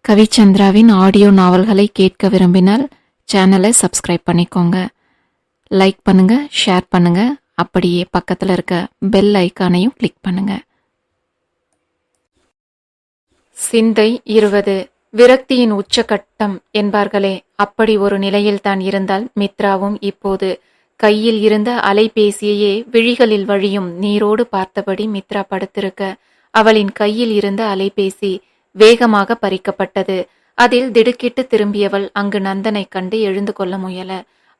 கவிச்சந்திராவின் audio நாவல்களை கேட்க விரும்பினால் சேனலை சப்ஸ்கிரைப் பண்ணிக்கோங்க. லைக் பண்ணுங்க, ஷேர் பண்ணுங்க, அப்படியே பக்கத்தில் இருக்க பெல் ஐக்கானையும் கிளிக் பண்ணுங்க. சிந்தை 20. விரக்தியின் உச்சகட்டம் என்பார்களே, அப்படி ஒரு நிலையில் தான் இருந்தால் மித்ராவும் இப்போது. கையில் இருந்த அலைபேசியையே விழிகளில் வழியும் நீரோடு பார்த்தபடி மித்ரா படுத்திருக்க, அவளின் கையில் இருந்த அலைபேசி வேகமாக பறிக்கப்பட்டது. அதில் திடுக்கிட்டு திரும்பியவள் அங்கு நந்தனை கண்டு எழுந்து கொள்ள முயல.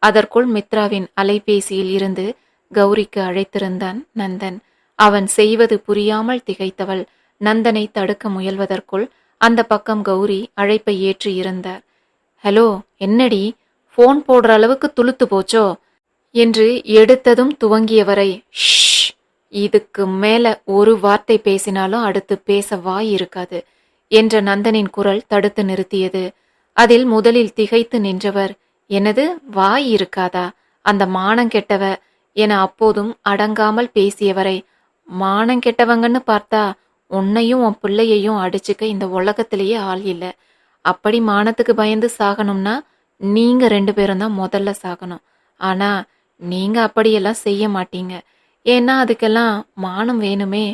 அதற்குள் மித்ராவின் அலைபேசியில் இருந்து கௌரிக்கு அழைத்திருந்தான் நந்தன். அவன் செய்வது புரியாமல் திகைத்தவள் நந்தனை தடுக்க முயல்வதற்குள் அந்த பக்கம் கௌரி அழைப்பை ஏற்றி இருந்தார். ஹலோ, என்னடி போன் போடுற அளவுக்கு துளுத்து போச்சோ என்று எடுத்ததும் துவங்கியவரை, ஷ், இதுக்கு மேல ஒரு வார்த்தை பேசினாலும் அடுத்து பேச வாய் இருக்காது என்ற நந்தனின் குரல் தடுத்து நிறுத்தியது. அதில் முதலில் திகைத்து நின்றவர், எனது வாய் இருக்காதா, அந்த மானங்கெட்டவ என அப்போதும் அடங்காமல் பேசியவரை, மானங்கெட்டவங்கன்னு பார்த்தா உன்னையும் உன் பிள்ளையையும் அடிச்சுக்க இந்த உலகத்திலேயே ஆள் இல்லை. அப்படி மானத்துக்கு பயந்து சாகணும்னா நீங்க 2 பேரும் தான் முதல்ல சாகணும். ஆனா நீங்க அப்படியெல்லாம் செய்ய மாட்டீங்க. ஏன்னா அதுக்கெல்லாம் மானம் வேணுமே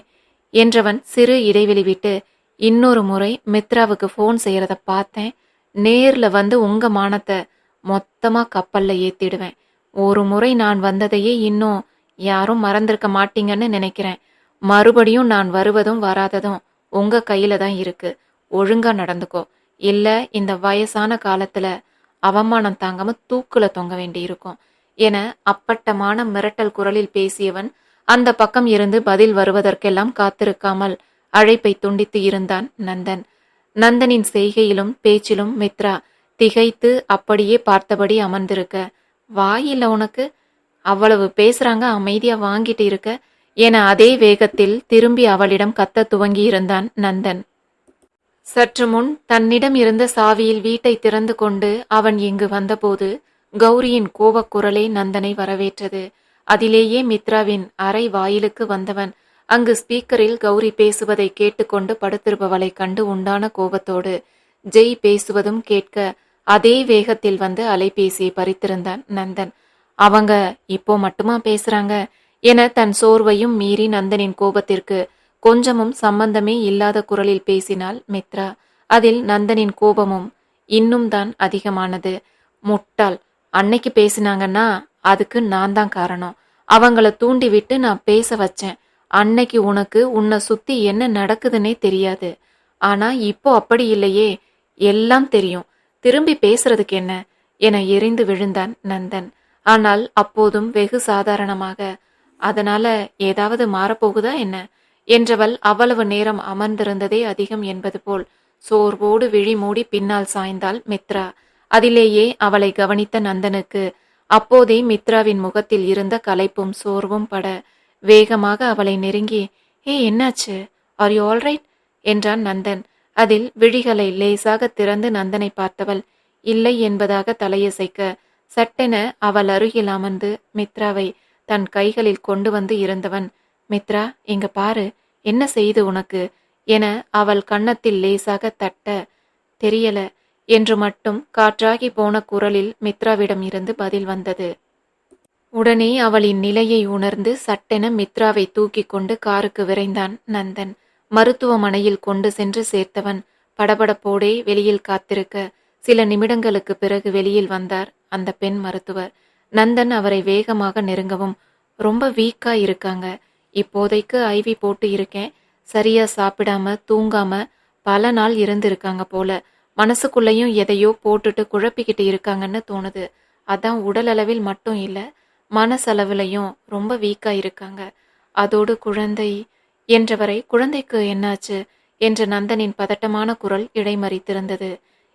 என்றவன் சிறு இடைவெளி விட்டு, இன்னொரு முறை மித்ராவுக்கு ஃபோன் செய்யறத பார்த்தேன். நேர்ல வந்து உங்க மானத்தை மொத்தமா கப்பல்ல ஏத்திடுவேன். ஒரு முறை நான் வந்ததையே இன்னும் யாரும் மறந்திருக்க மாட்டீங்கன்னு நினைக்கிறேன். மறுபடியும் நான் வருவதும் வராததும் உங்க கையில தான் இருக்கு. ஒழுங்கா நடந்துக்கோ, இல்ல இந்த வயசான காலத்துல அவமானம் தாங்காம தூக்குல தொங்க வேண்டி இருக்கும் என அப்பட்டமான மிரட்டல் குரலில் பேசியவன் அந்த பக்கம் இருந்து பதில் வருவதற்கெல்லாம் காத்திருக்காமல் அழைப்பை துண்டித்து இருந்தான் நந்தன். நந்தனின் செய்கையிலும் பேச்சிலும் மித்ரா திகைத்து அப்படியே பார்த்தபடி அமர்ந்திருக்க, வாயில்ல உனக்கு, அவ்வளவு பேசுறாங்க அமைதியா வாங்கிட்டு இருக்க என அதே வேகத்தில் திரும்பி அவளிடம் கத்த துவங்கி இருந்தான் நந்தன். சற்று முன் தன்னிடம் இருந்த சாவியில் வீட்டை திறந்து கொண்டு அவன் இங்கு வந்தபோது கௌரியின் கோபக்குரலே நந்தனை வரவேற்றது. அதிலேயே மித்ராவின் அறை வாயிலுக்கு வந்தவன் அங்கு ஸ்பீக்கரில் கௌரி பேசுவதை கேட்டுக்கொண்டு படுத்திருப்பவளை கண்டு உண்டான கோபத்தோடு ஜெய் பேசுவதும் கேட்க அதே வேகத்தில் வந்து அலைபேசியை பறித்திருந்தான் நந்தன். அவங்க இப்போ மட்டுமா பேசுறாங்க என தன் சோர்வையும் மீறி நந்தனின் கோபத்திற்கு கொஞ்சமும் சம்பந்தமே இல்லாத குரலில் பேசினாள் மித்ரா. அதில் நந்தனின் கோபமும் இன்னும் தான் அதிகமானது. முட்டாள், அன்னைக்கு பேசினாங்கன்னா அதுக்கு நான் தான் காரணம். அவங்கள தூண்டி விட்டு நான் பேச வச்சேன். அன்னைக்கு உனக்கு உன்னை சுத்தி என்ன நடக்குதுன்னே தெரியாது. ஆனா இப்போ அப்படி இல்லையே, எல்லாம் தெரியும். திரும்பி பேசுறதுக்கு என்ன என எரிந்து விழுந்தான் நந்தன். ஆனால் அப்போதும் வெகு சாதாரணமாக, அதனால ஏதாவது மாறப்போகுதா என்ன என்றவள் அவ்வளவு நேரம் அமர்ந்திருந்ததே அதிகம் என்பது போல் சோர்வோடு விழி மூடி பின்னால் சாய்ந்தாள் மித்ரா. அதிலேயே அவளை கவனித்த நந்தனுக்கு அப்போதே மித்ராவின் முகத்தில் இருந்த களைப்பும் சோர்வும் பட வேகமாக அவளை நெருங்கி, ஏ என்னாச்சு, ஆர் யூ ஆல்ரைட் என்றான் நந்தன். அதில் விழிகளை லேசாக திறந்து நந்தனை பார்த்தவள் இல்லை என்பதாக தலையசைக்க, சட்டென அவள் அருகில் அமர்ந்து மித்ராவை தன் கைகளில் கொண்டு வந்து இருந்தவன், மித்ரா இங்க பாரு, என்ன செய்து உனக்கு என அவள் கன்னத்தில் லேசாக தட்ட, தெரியல என்று மட்டும் காற்றாகி போன குரலில் மித்ராவிடம் இருந்து பதில் வந்தது. உடனே அவளின் நிலையை உணர்ந்து சட்டென மித்ராவை தூக்கி கொண்டு காருக்கு விரைந்தான் நந்தன். மருத்துவமனையில் கொண்டு சென்று சேர்த்தவன் படபடப்போடே வெளியில் காத்திருக்க, சில நிமிடங்களுக்கு பிறகு வெளியில் வந்தார் அந்த பெண் மருத்துவர். நந்தன் அவரை வேகமாக நெருங்கவும், ரொம்ப வீக்கா இருக்காங்க, இப்போதைக்கு ஐவி போட்டு இருக்கேன், சரியா சாப்பிடாம தூங்காம பல நாள் இருந்திருக்காங்க போல, மனசுக்குள்ளேயும் எதையோ போட்டுட்டு குழப்பிக்கிட்டு இருக்காங்கன்னு தோணுது. அதான் உடல் அளவில் மட்டும் இல்ல, மனசளவிலையும் ரொம்ப வீக்கா இருக்காங்க. அதோடு குழந்தை என்றவரை, குழந்தைக்கு என்னாச்சு என்ற நந்தனின் பதட்டமான குரல் இடைமறித்திருந்தது.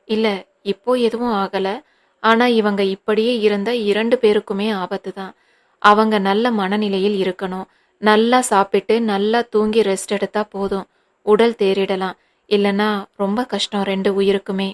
இல்ல, இப்போ எதுவும் ஆகல, ஆனா இவங்க இப்படியே இருந்தா 2 பேருக்குமே ஆபத்து தான். அவங்க நல்ல மனநிலையில் இருக்கணும், நல்லா சாப்பிட்டு நல்லா தூங்கி ரெஸ்ட் எடுத்தா போதும், உடல் தேறிடலாம், இல்லனா ரொம்ப கஷ்டம் 2 உயிருக்குமே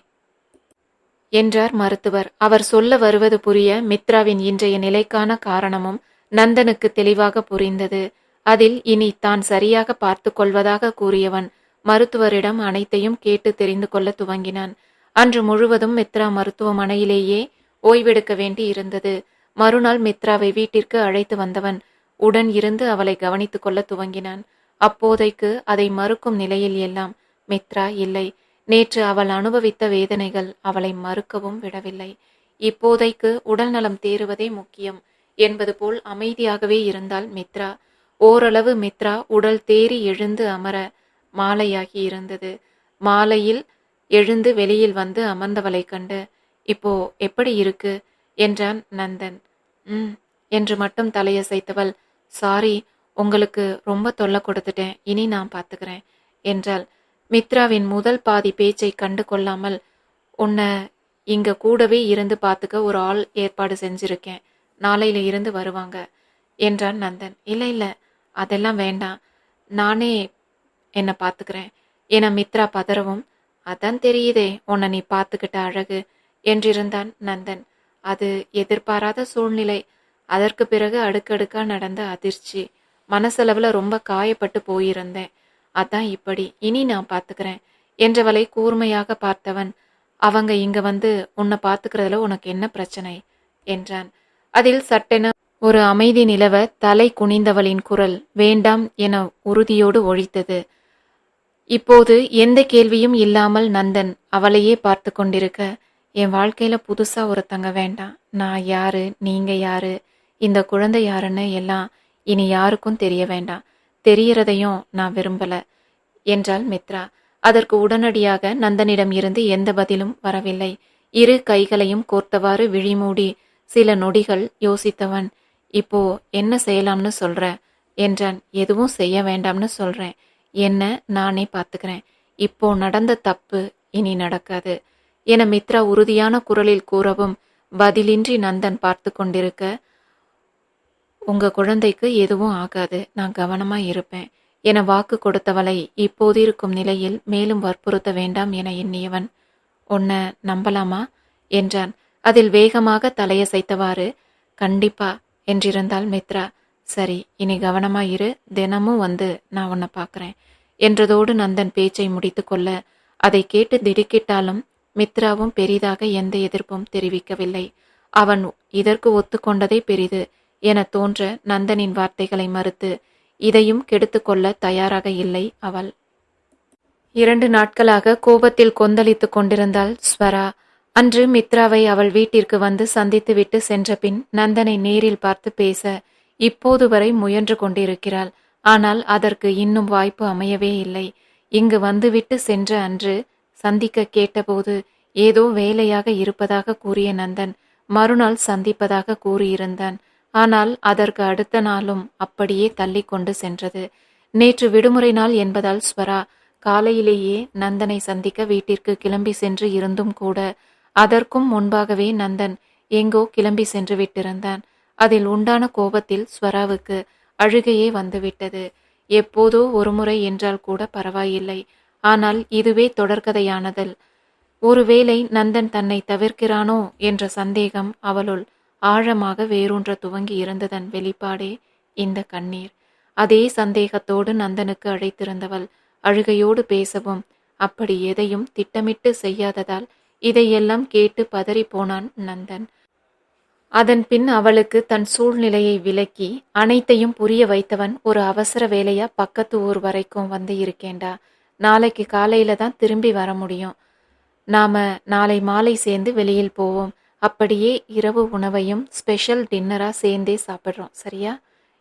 என்றார் மருத்துவர். அவர் சொல்ல வருவது புரிய மித்ராவின் இன்றைய நிலைக்கான காரணமும் நந்தனுக்கு தெளிவாக புரிந்தது. அதில் இனி தான் சரியாக பார்த்து கொள்வதாக கூறியவன் மருத்துவரிடம் அனைத்தையும் கேட்டு தெரிந்து கொள்ள துவங்கினான். அன்று முழுவதும் மித்ரா மருத்துவமனையிலேயே ஓய்வெடுக்க வேண்டி இருந்தது. மறுநாள் மித்ராவை வீட்டிற்கு அழைத்து வந்தவன் உடன் இருந்து அவளை கவனித்துக் கொள்ள துவங்கினான். அப்போதைக்கு அதை மறுக்கும் நிலையில் எல்லாம் மித்ரா இல்லை. நேற்று அவள் அனுபவித்த வேதனைகள் அவளை மறுக்கவும் விடவில்லை. இப்போதைக்கு உடல் நலம் தேறுவதே முக்கியம் என்பது போல் அமைதியாகவே இருந்தாள் மித்ரா. ஓரளவு மித்ரா உடல் தேறி எழுந்து அமர மாலையாகி இருந்தது. மாலையில் எழுந்து வெளியில் வந்து அமர்ந்தவளை கண்டு, இப்போ எப்படி இருக்கு என்றான் நந்தன். என்று மட்டும் தலையசைத்தவள், சாரி, உங்களுக்கு ரொம்ப தொல்லை கொடுத்துட்டேன், இனி நான் பார்த்துக்கிறேன் என்றாள். மித்ராவின் முதல் பாதி பேச்சை கண்டு கொள்ளாமல், உன்னை இங்க கூடவே இருந்து பார்த்துக்க ஒரு ஆள் ஏற்பாடு செஞ்சிருக்கேன், நாளையில இருந்து வருவாங்க என்றான் நந்தன். இல்லை, அதெல்லாம் வேண்டாம், நானே என்னை பார்த்துக்கிறேன் என மித்ரா பதறவும், அதான் தெரியுதே உன்னை நீ பார்த்துக்கிட்ட அழகு என்றிருந்தான் நந்தன். அது எதிர்பாராத சூழ்நிலை. அதற்கு பிறகு அடுக்கடுக்கா நடந்த அதிர்ச்சி. மனசளவுல ரொம்ப காயப்பட்டு போயிருந்தேன். அதான் இப்படி. இனி நான் பார்த்துக்கிறேன் என்றவளை கூர்மையாக பார்த்தவன், அவங்க இங்க வந்து உன்னை பார்த்துக்கிறதுல உனக்கு என்ன பிரச்சனை என்றான். அதில் சட்டென ஒரு அமைதி நிலவ தலை குனிந்தவளின் குரல் வேண்டாம் என உறுதியோடு ஒழித்தது. இப்போது எந்த கேள்வியும் இல்லாமல் நந்தன் அவளையே பார்த்து கொண்டிருக்க, என் வாழ்க்கையில புதுசா ஒருத்தங்க வேண்டாம். நான் யாரு, நீங்க யாரு, இந்த குழந்தை யாருன்னு எல்லாம் இனி யாருக்கும் தெரிய வேண்டாம். தெரியறதையும் நான் விரும்பல என்றாள் மித்ரா. அதற்கு உடனடியாக நந்தனிடம் இருந்து எந்த பதிலும் வரவில்லை. இரு கைகளையும் கோர்த்தவாறு விழிமூடி சில நொடிகள் யோசித்தவன், இப்போ என்ன செய்யலாம்னு சொல்ற என்றான். எதுவும் செய்ய வேண்டாம்னு சொல்றேன். என்ன நானே பார்த்துக்கிறேன். இப்போ நடந்த தப்பு இனி நடக்காது என மித்ரா உறுதியான குரலில் கூறவும் பதிலின்றி நந்தன் பார்த்து கொண்டிருக்க, உங்க குழந்தைக்கு எதுவும் ஆகாது, நான் கவனமா இருப்பேன் என வாக்கு கொடுத்தவளை இப்போது இருக்கும் நிலையில் மேலும் வற்புறுத்த வேண்டாம் என எண்ணியவன், உன்னை நம்பலாமா என்றான். அதில் வேகமாக தலையசைத்தவாறு, கண்டிப்பா என்றிருந்தாள் மித்ரா. சரி, இனி கவனமா இரு, தினமும் வந்து நான் உன்னை பார்க்குறேன் என்றதோடு நந்தன் பேச்சை முடித்து கொள்ள, அதை கேட்டு திடுக்கிட்டாலும் மித்ராவும் பெரிதாக எந்த எதிர்ப்பும் தெரிவிக்கவில்லை. அவன் இதற்கு ஒத்துக்கொண்டதே பெரிது என தோன்ற நந்தனின் வார்த்தைகளை மறுத்து இதையும் கெடுத்து கொள்ள தயாராக இல்லை அவள். 2 நாட்களாக கோபத்தில் கொந்தளித்து கொண்டிருந்தாள் ஸ்வரா. அன்று மித்ராவை அவள் வீட்டிற்கு வந்து சந்தித்துவிட்டு சென்ற பின் நந்தனை நேரில் பார்த்து பேச இப்போது வரை முயன்று கொண்டிருக்கிறாள். ஆனால் அதற்கு இன்னும் வாய்ப்பு அமையவே இல்லை. இங்கு வந்துவிட்டு சென்ற அன்று சந்திக்க கேட்டபோது ஏதோ வேலையாக இருப்பதாக கூறிய நந்தன் மறுநாள் சந்திப்பதாக கூறியிருந்தான். ஆனால் அதற்கு அடுத்த நாளும் அப்படியே தள்ளி கொண்டு சென்றது. நேற்று விடுமுறை நாள் என்பதால் ஸ்வரா காலையிலேயே நந்தனை சந்திக்க வீட்டிற்கு கிளம்பி சென்று இருந்தும் கூட அதற்கும் முன்பாகவே நந்தன் எங்கோ கிளம்பி சென்று விட்டிருந்தான். அதில் உண்டான கோபத்தில் ஸ்வராவுக்கு அழுகையே வந்துவிட்டது. எப்போதோ ஒருமுறை என்றால் கூட பரவாயில்லை. ஆனால் இதுவே தொடர்கதையானதல். ஒருவேளை நந்தன் தன்னை தவிர்க்கிறானோ என்ற சந்தேகம் அவளுள் ஆழமாக வேரூன்ற துவங்கி இருந்ததன் வெளிப்பாடே இந்த கண்ணீர். அதே சந்தேகத்தோடு நந்தனுக்கு அழைத்திருந்தவள் அழுகையோடு பேசவும் அப்படி எதையும் திட்டமிட்டு செய்யாததால் இதையெல்லாம் கேட்டு பதறி போனான் நந்தன். அதன் பின் அவளுக்கு தன் சூழ்நிலையை விளக்கி அனைத்தையும் புரிய வைத்தவன், ஒரு அவசர வேலையா பக்கத்து ஊர் வரைக்கும் வந்து இருக்கேண்டா, நாளைக்கு காலையில தான் திரும்பி வர முடியும், நாம நாளை மாலை சேர்ந்து வெளியில் போவோம், அப்படியே இரவு உணவையும் ஸ்பெஷல் டின்னரா சேர்ந்தே சாப்பிட்றோம், சரியா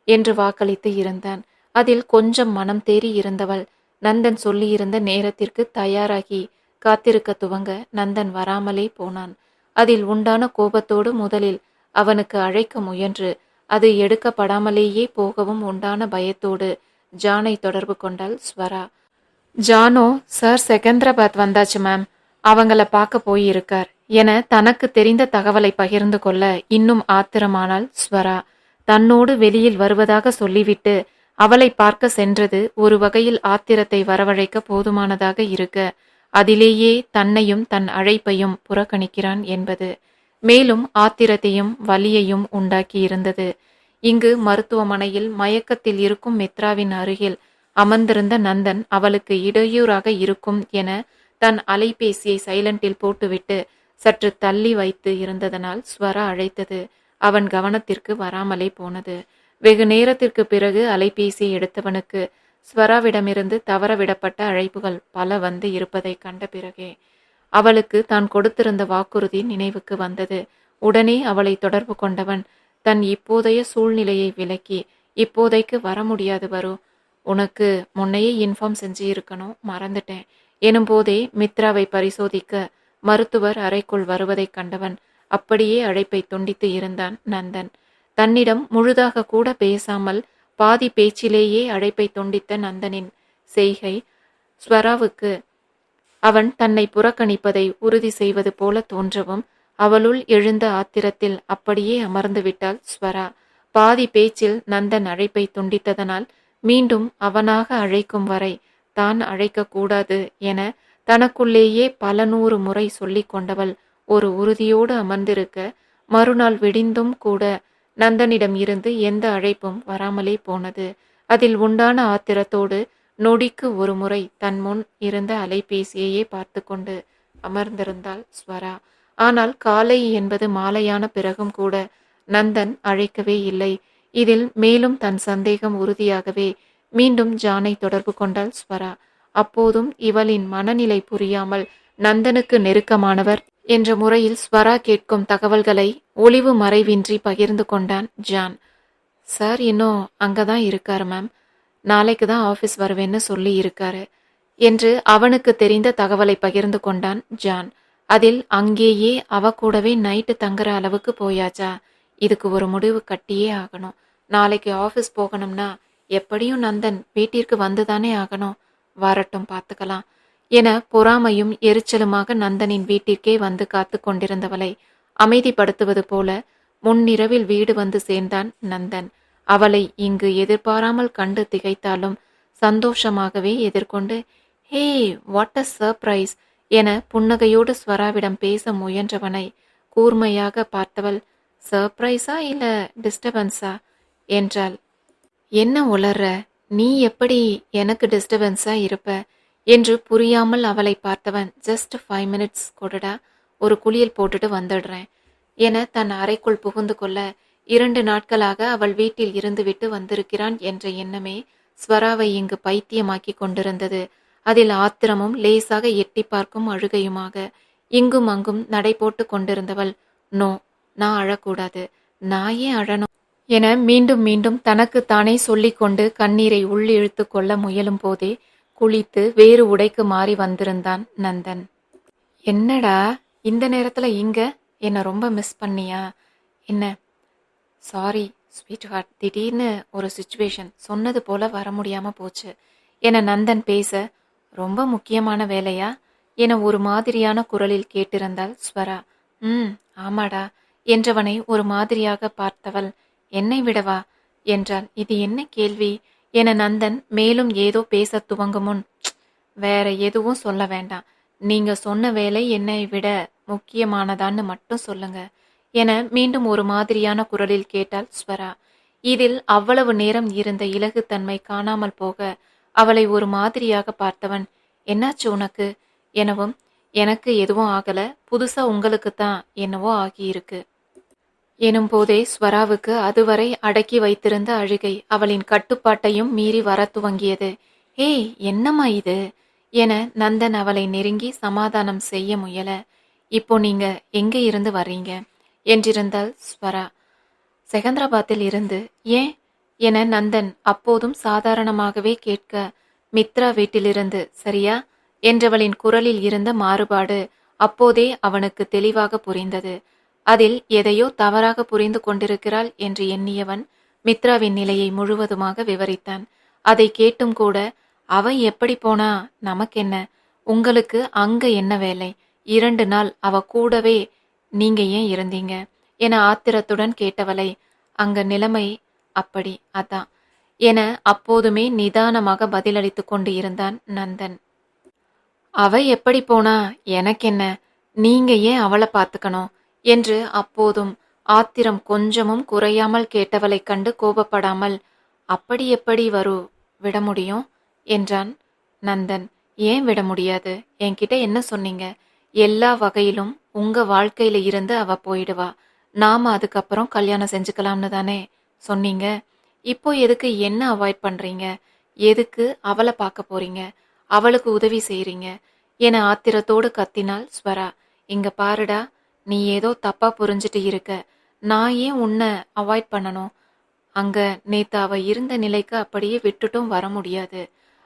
என்று வாக்களித்து இருந்தான். அதில் கொஞ்சம் மனம் தேறி இருந்தவள் நந்தன் சொல்லியிருந்த நேரத்திற்கு தயாராகி காத்திருக்க துவங்க நந்தன் வராமலே போனான். அதில் உண்டான கோபத்தோடு முதலில் அவனுக்கு அழைக்க முயன்று அது எடுக்கப்படாமலேயே போகவும் உண்டான பயத்தோடு ஜானை தொடர்பு கொண்டாள் ஸ்வரா. ஜானோ, சார் செகந்திராபாத் வந்தாச்சு மேம், அவங்கள பார்க்க போயிருக்கார் என தனக்கு தெரிந்த தகவலை பகிர்ந்து கொள்ள இன்னும் ஆத்திரமானாள் ஸ்வரா. தன்னோடு வெளியில் வருவதாக சொல்லிவிட்டு அவளை பார்க்க சென்றது ஒரு வகையில் ஆத்திரத்தை வரவழைக்க போதுமானதாக இருக்க, அதிலேயே தன்னையும் தன் அழைப்பையும் புறக்கணிக்கிறான் என்பது மேலும் ஆத்திரத்தையும் வலியையும் உண்டாக்கி இருந்தது. இங்கு மருத்துவமனையில் மயக்கத்தில் இருக்கும் மித்ராவின் அருகில் அமர்ந்திருந்த நந்தன் அவளுக்கு இடையூறாக இருக்கும் என தன் அலைபேசியை சைலண்டில் போட்டுவிட்டு சற்று தள்ளி வைத்து இருந்ததனால் ஸ்வரா அழைத்தது அவன் கவனத்திற்கு வராமலே போனது. வெகு நேரத்திற்கு பிறகு அலைபேசியை எடுத்தவனுக்கு ஸ்வராவிடமிருந்து தவறவிடப்பட்ட அழைப்புகள் பல வந்து இருப்பதை கண்ட பிறகே அவளுக்கு தான் கொடுத்திருந்த வாக்குறுதி நினைவுக்கு வந்தது. உடனே அவளை தொடர்பு கொண்டவன் தன் இப்போதைய சூழ்நிலையை விளக்கி, இப்போதைக்கு வர முடியாது வரு, உனக்கு முன்னையே இன்ஃபார்ம் செஞ்சு இருக்கணும், மறந்துட்டேன் எனும் போதே மித்ராவை பரிசோதிக்க மருத்துவர் அறைக்குள் வருவதைக் கண்டவன் அப்படியே அழைப்பை துண்டித்து இருந்தான் நந்தன். தன்னிடம் முழுதாக கூட பேசாமல் பாதி பேச்சிலேயே அழைப்பை துண்டித்த நந்தனின் செய்கை ஸ்வராவுக்கு அவன் தன்னை புறக்கணிப்பதை உறுதி செய்வது போல தோன்றவும் அவளுள் எழுந்த ஆத்திரத்தில் அப்படியே அமர்ந்து விட்டாள் ஸ்வரா. பாதி பேச்சில் நந்தன் அழைப்பை துண்டித்ததனால் மீண்டும் அவனாக அழைக்கும் வரை தான் அழைக்கக்கூடாது என தனக்குள்ளேயே பல 100 முறை சொல்லிக் கொண்டவள் ஒரு உறுதியோடு அமர்ந்திருக்க மறுநாள் விடிந்தும் கூட நந்தனிடம் இருந்து எந்த அழைப்பும் வராமலே போனது. அதில் உண்டான ஆத்திரத்தோடு நொடிக்கு ஒரு முறை தன் முன் இருந்த அலைபேசியையே பார்த்து கொண்டு அமர்ந்திருந்தாள் ஸ்வரா. ஆனால் காலை என்பது மாலையான பிறகும் கூட நந்தன் அழைக்கவே இல்லை. இதில் மேலும் தன் சந்தேகம் உறுதியாகவே மீண்டும் ஜானை தொடர்பு கொண்டாள் ஸ்வரா. அப்போதும் இவளின் மனநிலை புரியாமல் நந்தனுக்கு நெருக்கமானவர் என்ற முறையில் ஸ்வரா கேட்கும் தகவல்களை ஒளிவு மறைவின்றி பகிர்ந்து கொண்டான் ஜான். சார் இன்னும் அங்கதான் இருக்காரு மேம், நாளைக்கு தான் ஆஃபீஸ் வருவேன்னு சொல்லி இருக்காரு என்று அவனுக்கு தெரிந்த தகவலை பகிர்ந்து கொண்டான் ஜான். அதில் அங்கேயே அவ கூடவே நைட்டு தங்குற அளவுக்கு போயாச்சா? இதுக்கு ஒரு முடிவு கட்டியே ஆகணும். நாளைக்கு ஆஃபீஸ் போகணும்னா எப்படியும் நந்தன் வீட்டிற்கு வந்துதானே ஆகணும். வரட்டும், பார்த்துக்கலாம் என பொறாமையும் எரிச்சலுமாக நந்தனின் வீட்டிற்கே வந்து காத்து கொண்டிருந்தவளை அமைதிப்படுத்துவது போல முன்னிரவில் வீடு வந்து சேர்ந்தான் நந்தன். அவளை இங்கு எதிர்பாராமல் கண்டு திகைத்தாலும் சந்தோஷமாகவே எதிர்கொண்டு, ஹே வாட் அ சர்ப்ரைஸ் என புன்னகையோடு ஸ்வராவிடம் பேச முயன்றவனை கூர்மையாக பார்த்தவள், சர்ப்ரைஸா இல்ல டிஸ்டர்பன்ஸா என்றாள். என்ன உளர்ற, நீ எப்படி எனக்கு டிஸ்டர்பன்ஸா இருப்ப என்று புரியாமல் அவளை பார்த்தவன், ஜஸ்ட் 5 மினிட்ஸ் கொடுடா, ஒரு குளியல் போட்டுட்டு வந்துடுறேன் என தன் அறைக்குள் புகுந்து கொள்ள 2 நாட்களாக அவள் வீட்டில் இருந்துவிட்டு வந்திருக்கிறான் என்ற எண்ணமே ஸ்வராவை இங்கு பைத்தியமாக்கி கொண்டிருந்தது. அதில் ஆத்திரமும் லேசாக எட்டி பார்க்கும் அழுகையுமாக இங்கும் அங்கும் நடை போட்டு கொண்டிருந்தவள், நோ, நான் அழக்கூடாது, நான் ஏன் அழணும் என மீண்டும் மீண்டும் தனக்கு தானே சொல்லிக்கொண்டு கண்ணீரை உள்ளிழுத்து கொள்ள முயலும் போதே குளித்து வேறு உடைக்கு மாறி வந்திருந்தான் நந்தன். என்னடா இந்த நேரத்துல இங்க, என்ன ரொம்ப மிஸ் பண்ணியா என்ன? சாரி ஸ்வீட் ஹார்ட், திடீர்னு ஒரு சுச்சுவேஷன், சொன்னது போல வர முடியாம போச்சு என நந்தன் பேச, ரொம்ப முக்கியமான வேலையா என ஒரு மாதிரியான குரலில் கேட்டிருந்தாள் ஸ்வரா. ஆமாடா என்றவனை ஒரு மாதிரியாக பார்த்தவள், என்னை விடவா என்றாள். இது என்ன கேள்வி என நந்தன் மேலும் ஏதோ பேச துவங்கும் முன், வேற எதுவும் சொல்ல வேண்டாம், நீங்க சொன்ன வேலை என்னை விட முக்கியமானதான்னு மட்டும் சொல்லுங்க என மீண்டும் ஒரு மாதிரியான குரலில் கேட்டாள் ஸ்வரா. இதில் அவ்வளவு நேரம் இருந்த இலகுத்தன்மை காணாமல் போக அவளை ஒரு மாதிரியாக பார்த்தவன், என்னாச்சு உனக்கு எனவும், எனக்கு எதுவும் ஆகல, புதுசா உங்களுக்குத்தான் என்னவோ ஆகியிருக்கு எனும் போதே ஸ்வராவுக்கு அதுவரை அடக்கி வைத்திருந்த அழுகை அவளின் கட்டுப்பாட்டையும் மீறி வர துவங்கியது. ஏய் என்னம்மா இது என நந்தன் அவளை நெருங்கி சமாதானம் செய்ய முயல, இப்போ நீங்க எங்க இருந்து வர்றீங்க என்றிருந்தாள் ஸ்வரா. செகந்திராபாத்தில் இருந்து. ஏன் என நந்தன் அப்போதும் சாதாரணமாகவே கேட்க, மித்ரா வீட்டிலிருந்து, சரியா என்றவளின் குரலில் இருந்த மாறுபாடு அப்போதே அவனுக்கு தெளிவாக புரிந்தது. அதில் எதையோ தவறாக புரிந்து கொண்டிருக்கிறாள் என்று எண்ணியவன் மித்ராவின் நிலையை முழுவதுமாக விவரித்தான். அதை கேட்டும் கூட, அவ எப்படி போனா நமக்கென்ன, உங்களுக்கு அங்க என்ன வேலை, 2 நாள் அவ கூடவே நீங்க ஏன் இருந்தீங்க என ஆத்திரத்துடன் கேட்டவளை, அங்க நிலைமை அப்படி, அதான் என அப்போதுமே நிதானமாக பதிலளித்து கொண்டு இருந்தான் நந்தன். அவ எப்படி போனா எனக்கென்ன, நீங்க ஏன் அவளை பார்த்துக்கணும் என்று அப்போதும் ஆத்திரம் கொஞ்சமும் குறையாமல் கேட்டவளைக் கண்டு கோபப்படாமல், அப்படி எப்படி வரு விட முடியும் என்றான் நந்தன். ஏன் விட முடியாது? என்கிட்ட என்ன சொன்னீங்க? எல்லா வகையிலும் உங்க வாழ்க்கையில இருந்து அவ போயிடுவா, நாம அதுக்கப்புறம் கல்யாணம் செஞ்சுக்கலாம்னு தானே சொன்னீங்க. இப்போ எதுக்கு என்ன அவாய்ட் பண்றீங்க? எதுக்கு அவளை பார்க்க போறீங்க? அவளுக்கு உதவி செய்றீங்க என ஆத்திரத்தோடு கத்தினாள் ஸ்வரா. இங்க பாருடா, நீ ஏதோ தப்பா புரிஞ்சிட்டு இருக்க. நான் ஏன் உன்னை அவாய்ட் பண்ணணும்? அங்க நேத்து அவ இருந்த நிலைக்கு அப்படியே விட்டுட்டும் வர முடியாது.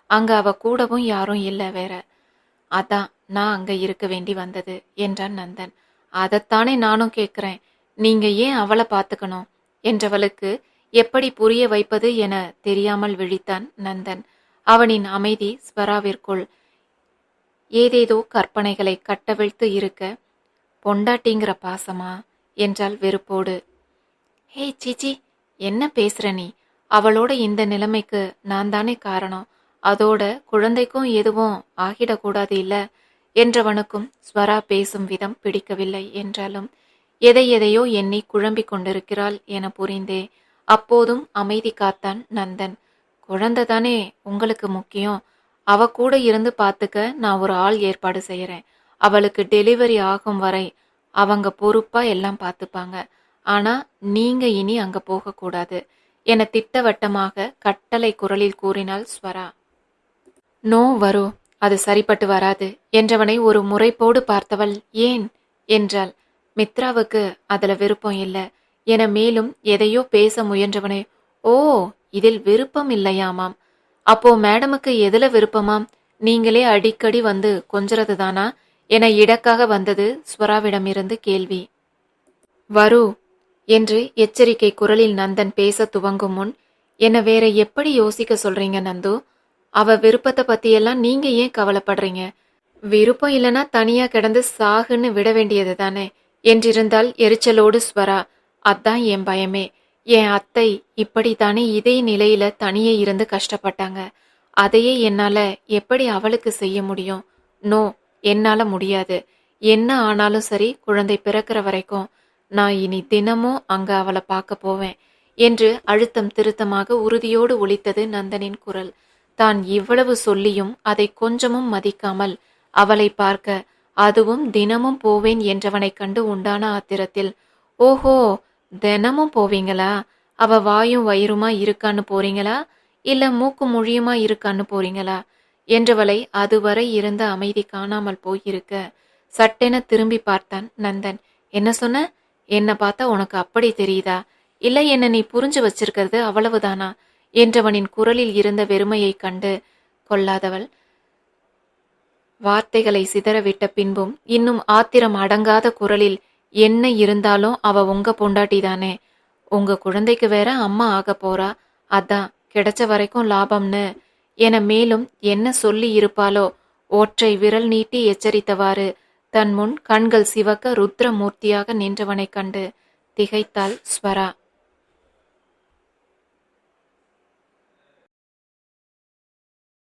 அங்க அவ கூடவும் யாரும் இல்ல வேற. அதான் நான் அங்க இருக்க வேண்டி வந்தது என்றான் நந்தன். அதைத்தானே நானும் கேட்கிறேன். நீங்க ஏன் அவளை பார்த்துக்கணும் என்றவளுக்கு எப்படி புரிய வைப்பது என தெரியாமல் விழித்தான் நந்தன். அவனின் அமைதி ஸ்வராவிற்குள் ஏதேதோ கற்பனைகளை கட்டவிழ்த்து இருக்க, பொண்டாட்டிங்கிற பாசமா என்றால் வெறுப்போடு. ஹே சீச்சி, என்ன பேசுற நீ? அவளோட இந்த நிலைமைக்கு நான் தானே காரணம். அதோட குழந்தைக்கும் எதுவும் ஆகிடக்கூடாது இல்ல என்றவனுக்கும் ஸ்வரா பேசும் விதம் பிடிக்கவில்லை என்றாலும் எதை எதையோ எண்ணி குழம்பிக் கொண்டிருக்கிறாள் என புரிந்தே அப்போதும் அமைதி காத்தான் நந்தன். குழந்தை தானே உங்களுக்கு முக்கியம். அவ கூட இருந்து பார்த்துக்க நான் ஒரு ஆள் ஏற்பாடு செய்யறேன். அவளுக்கு டெலிவரி ஆகும் வரை அவங்க பொறுப்பா எல்லாம் பார்த்துப்பாங்க. ஆனா நீங்க இனி அங்க போகக்கூடாது என திட்டவட்டமாக கட்டளை குரலில் கூறினாள் ஸ்வரா. நோ வரு, அது சரிப்பட்டு வராது என்றவனை ஒரு முறைப்போடு பார்த்தவள் ஏன் என்றாள். மித்ராவுக்கு அதுல விருப்பம் இல்ல என மேலும் எதையோ பேச முயன்றவனே, ஓ, இதில் விருப்பம் இல்லையாமாம். அப்போ மேடமுக்கு எதுல விருப்பமாம்? நீங்களே அடிக்கடி வந்து கொஞ்சறது தானா என இடக்காக வந்தது ஸ்வராவிடமிருந்து கேள்வி. வரு என்று எச்சரிக்கை குரலில் நந்தன் பேச துவங்கும் முன், என்ன வேற எப்படி யோசிக்க சொல்றீங்க நந்து? அவ விருப்பத்தை பத்தியெல்லாம் நீங்க ஏன் கவலைப்படுறீங்க? விருப்பம் இல்லைன்னா தனியா கிடந்து சாகுன்னு விட வேண்டியது தானே என்றிருந்தால் எரிச்சலோடு ஸ்வரா. அதான் என் பயமே. என் அத்தை இப்படித்தானே இதே நிலையில தனியே இருந்து கஷ்டப்பட்டாங்க. அதையே என்னால எப்படி அவளுக்கு செய்ய முடியும்? நோ, என்னால முடியாது. என்ன ஆனாலும் சரி, குழந்தை பிறக்கிற வரைக்கும் நான் இனி தினமும் அங்க அவளை பார்க்க போவேன் என்று அழுத்தம் திருத்தமாக உறுதியோடு ஒலித்தது நந்தனின் குரல். தான் இவ்வளவு சொல்லியும் அதை கொஞ்சமும் மதிக்காமல் அவளை பார்க்க, அதுவும் தினமும் போவேன் என்றவனை கண்டு உண்டான ஆத்திரத்தில், ஓஹோ, தினமும் போவீங்களா? அவ வாயும் வயிறுமா இருக்கான்னு போறீங்களா, இல்ல மூக்கு மொழியுமா இருக்கான்னு போறீங்களா என்றவளை அதுவரை இருந்த அமைதி காணாமல் போயிருக்க சட்டென திரும்பி பார்த்தான் நந்தன். என்ன சொன்ன? என்ன பார்த்தா உனக்கு அப்படி தெரியுதா? இல்ல என்ன நீ புரிஞ்சு வச்சிருக்கிறது அவ்வளவுதானா என்றவனின் குரலில் இருந்த வெறுமையை கண்டு கொள்ளாதவள் வார்த்தைகளை சிதறவிட்ட பின்பும் இன்னும் ஆத்திரம் அடங்காத குரலில், என்ன இருந்தாலும் அவ உங்க பொண்டாட்டி தானே. உங்க குழந்தைக்கு வேற அம்மா ஆக போறா. அதான் கிடைச்ச வரைக்கும் லாபம்னு என மேலும் என்ன சொல்லி இருப்பாளோ ஒற்றை விரல் நீட்டி எச்சரித்தவாறு தன் முன் கண்கள் சிவக்க ருத்ரமூர்த்தியாக நின்றவனை கண்டு திகைத்தாள் ஸ்வரா.